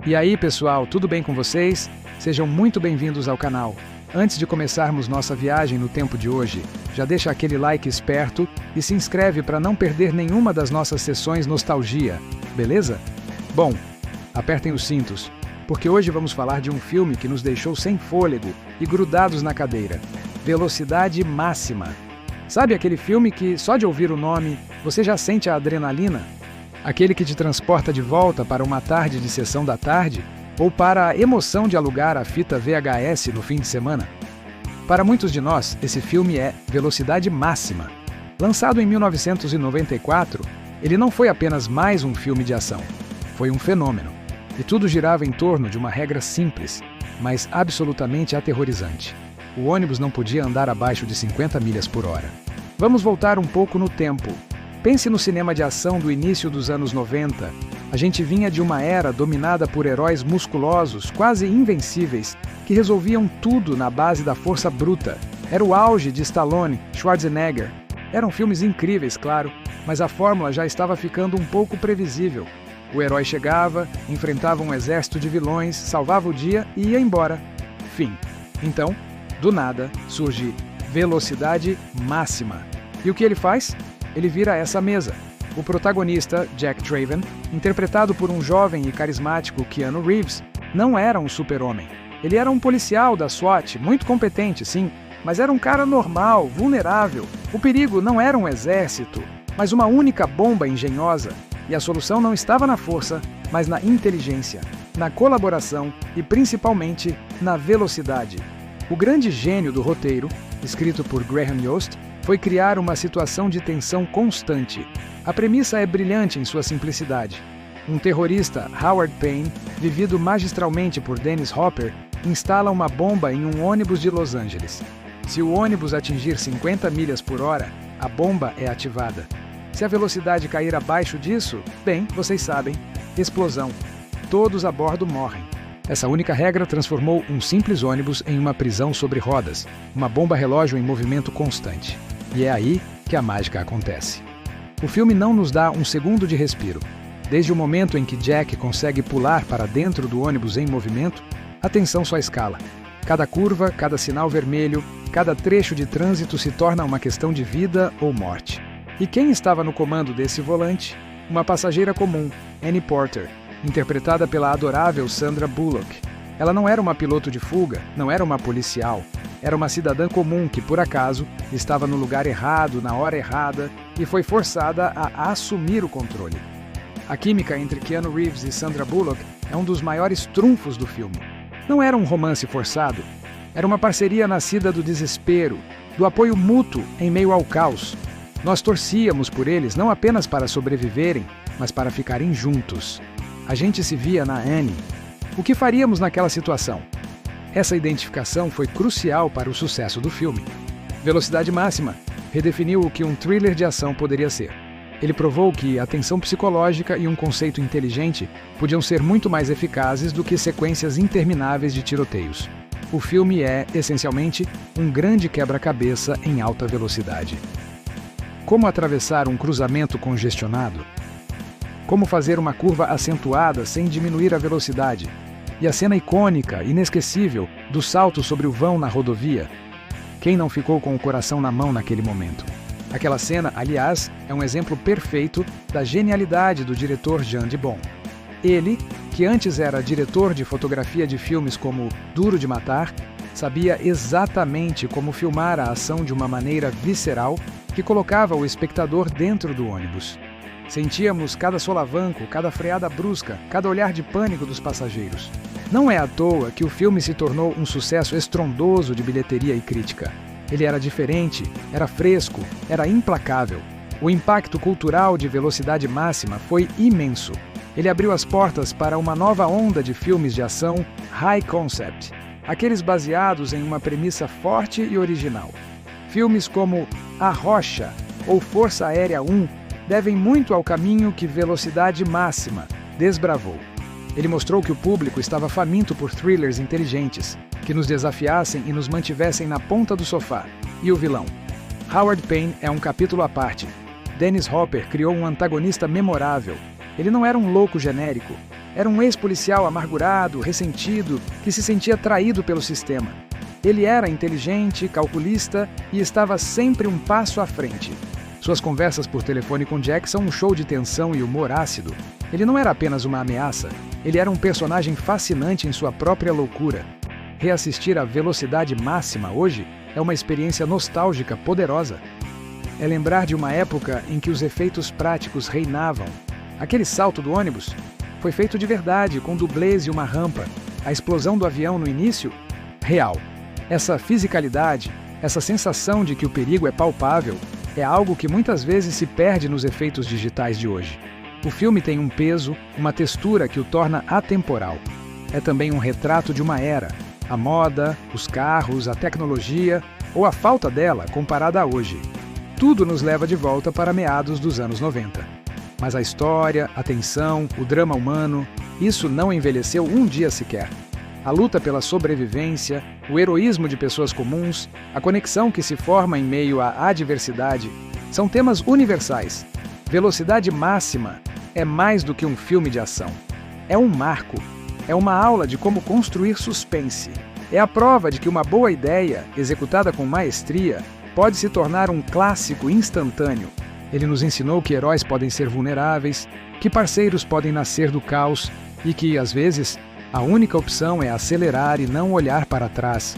E aí, pessoal, tudo bem com vocês? Sejam muito bem-vindos ao canal. Antes de começarmos nossa viagem no tempo de hoje, já deixa aquele like esperto e se inscreve para não perder nenhuma das nossas sessões nostalgia, beleza? Bom, apertem os cintos, porque hoje vamos falar de um filme que nos deixou sem fôlego e grudados na cadeira. Velocidade Máxima. Sabe aquele filme que, só de ouvir o nome, você já sente a adrenalina? Aquele que te transporta de volta para uma tarde de sessão da tarde ou para a emoção de alugar a fita VHS no fim de semana? Para muitos de nós, esse filme é Velocidade Máxima. Lançado em 1994, ele não foi apenas mais um filme de ação. Foi um fenômeno. E tudo girava em torno de uma regra simples, mas absolutamente aterrorizante. O ônibus não podia andar abaixo de 50 milhas por hora. Vamos voltar um pouco no tempo. Pense no cinema de ação do início dos anos 90. A gente vinha de uma era dominada por heróis musculosos, quase invencíveis, que resolviam tudo na base da força bruta. Era o auge de Stallone, Schwarzenegger. Eram filmes incríveis, claro, mas a fórmula já estava ficando um pouco previsível. O herói chegava, enfrentava um exército de vilões, salvava o dia e ia embora. Fim. Então, do nada, surge Velocidade Máxima. E o que ele faz? Ele vira essa mesa. O protagonista, Jack Traven, interpretado por um jovem e carismático Keanu Reeves, não era um super-homem. Ele era um policial da SWAT, muito competente, sim, mas era um cara normal, vulnerável. O perigo não era um exército, mas uma única bomba engenhosa. E a solução não estava na força, mas na inteligência, na colaboração e, principalmente, na velocidade. O grande gênio do roteiro, escrito por Graham Yost, foi criar uma situação de tensão constante. A premissa é brilhante em sua simplicidade. Um terrorista, Howard Payne, vivido magistralmente por Dennis Hopper, instala uma bomba em um ônibus de Los Angeles. Se o ônibus atingir 50 milhas por hora, a bomba é ativada. Se a velocidade cair abaixo disso, bem, vocês sabem, explosão. Todos a bordo morrem. Essa única regra transformou um simples ônibus em uma prisão sobre rodas, uma bomba-relógio em movimento constante. E é aí que a mágica acontece. O filme não nos dá um segundo de respiro. Desde o momento em que Jack consegue pular para dentro do ônibus em movimento, a tensão só escala. Cada curva, cada sinal vermelho, cada trecho de trânsito se torna uma questão de vida ou morte. E quem estava no comando desse volante? Uma passageira comum, Annie Porter, interpretada pela adorável Sandra Bullock. Ela não era uma piloto de fuga, não era uma policial. Era uma cidadã comum que, por acaso, estava no lugar errado, na hora errada, e foi forçada a assumir o controle. A química entre Keanu Reeves e Sandra Bullock é um dos maiores trunfos do filme. Não era um romance forçado. Era uma parceria nascida do desespero, do apoio mútuo em meio ao caos. Nós torcíamos por eles não apenas para sobreviverem, mas para ficarem juntos. A gente se via na Annie. O que faríamos naquela situação? Essa identificação foi crucial para o sucesso do filme. Velocidade Máxima redefiniu o que um thriller de ação poderia ser. Ele provou que a tensão psicológica e um conceito inteligente podiam ser muito mais eficazes do que sequências intermináveis de tiroteios. O filme é, essencialmente, um grande quebra-cabeça em alta velocidade. Como atravessar um cruzamento congestionado? Como fazer uma curva acentuada sem diminuir a velocidade? E a cena icônica, inesquecível, do salto sobre o vão na rodovia? Quem não ficou com o coração na mão naquele momento? Aquela cena, aliás, é um exemplo perfeito da genialidade do diretor Jan de Bont. Ele, que antes era diretor de fotografia de filmes como Duro de Matar, sabia exatamente como filmar a ação de uma maneira visceral que colocava o espectador dentro do ônibus. Sentíamos cada solavanco, cada freada brusca, cada olhar de pânico dos passageiros. Não é à toa que o filme se tornou um sucesso estrondoso de bilheteria e crítica. Ele era diferente, era fresco, era implacável. O impacto cultural de Velocidade Máxima foi imenso. Ele abriu as portas para uma nova onda de filmes de ação high concept, aqueles baseados em uma premissa forte e original. Filmes como A Rocha ou Força Aérea 1 devem muito ao caminho que Velocidade Máxima desbravou. Ele mostrou que o público estava faminto por thrillers inteligentes, que nos desafiassem e nos mantivessem na ponta do sofá. E o vilão? Howard Payne é um capítulo à parte. Dennis Hopper criou um antagonista memorável. Ele não era um louco genérico. Era um ex-policial amargurado, ressentido, que se sentia traído pelo sistema. Ele era inteligente, calculista e estava sempre um passo à frente. Suas conversas por telefone com Jack são um show de tensão e humor ácido. Ele não era apenas uma ameaça, ele era um personagem fascinante em sua própria loucura. Reassistir a Velocidade Máxima hoje é uma experiência nostálgica poderosa. É lembrar de uma época em que os efeitos práticos reinavam. Aquele salto do ônibus foi feito de verdade, com dublês e uma rampa. A explosão do avião no início, real. Essa fisicalidade, essa sensação de que o perigo é palpável, é algo que muitas vezes se perde nos efeitos digitais de hoje. O filme tem um peso, uma textura que o torna atemporal. É também um retrato de uma era. A moda, os carros, a tecnologia, ou a falta dela comparada a hoje. Tudo nos leva de volta para meados dos anos 90. Mas a história, a tensão, o drama humano, isso não envelheceu um dia sequer. A luta pela sobrevivência, o heroísmo de pessoas comuns, a conexão que se forma em meio à adversidade, são temas universais. Velocidade Máxima é mais do que um filme de ação. É um marco. É uma aula de como construir suspense. É a prova de que uma boa ideia, executada com maestria, pode se tornar um clássico instantâneo. Ele nos ensinou que heróis podem ser vulneráveis, que parceiros podem nascer do caos e que, às vezes, a única opção é acelerar e não olhar para trás.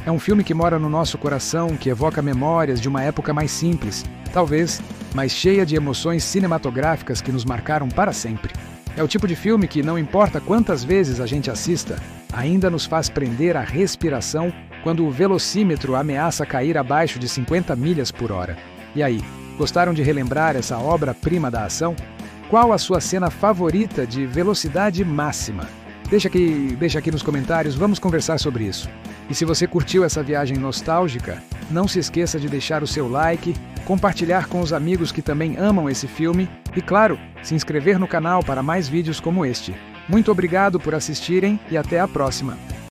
É um filme que mora no nosso coração, que evoca memórias de uma época mais simples, talvez, mas cheia de emoções cinematográficas que nos marcaram para sempre. É o tipo de filme que, não importa quantas vezes a gente assista, ainda nos faz prender a respiração quando o velocímetro ameaça cair abaixo de 50 milhas por hora. E aí, gostaram de relembrar essa obra-prima da ação? Qual a sua cena favorita de Velocidade Máxima? Deixa aqui nos comentários, vamos conversar sobre isso. E se você curtiu essa viagem nostálgica, não se esqueça de deixar o seu like, compartilhar com os amigos que também amam esse filme e, claro, se inscrever no canal para mais vídeos como este. Muito obrigado por assistirem e até a próxima!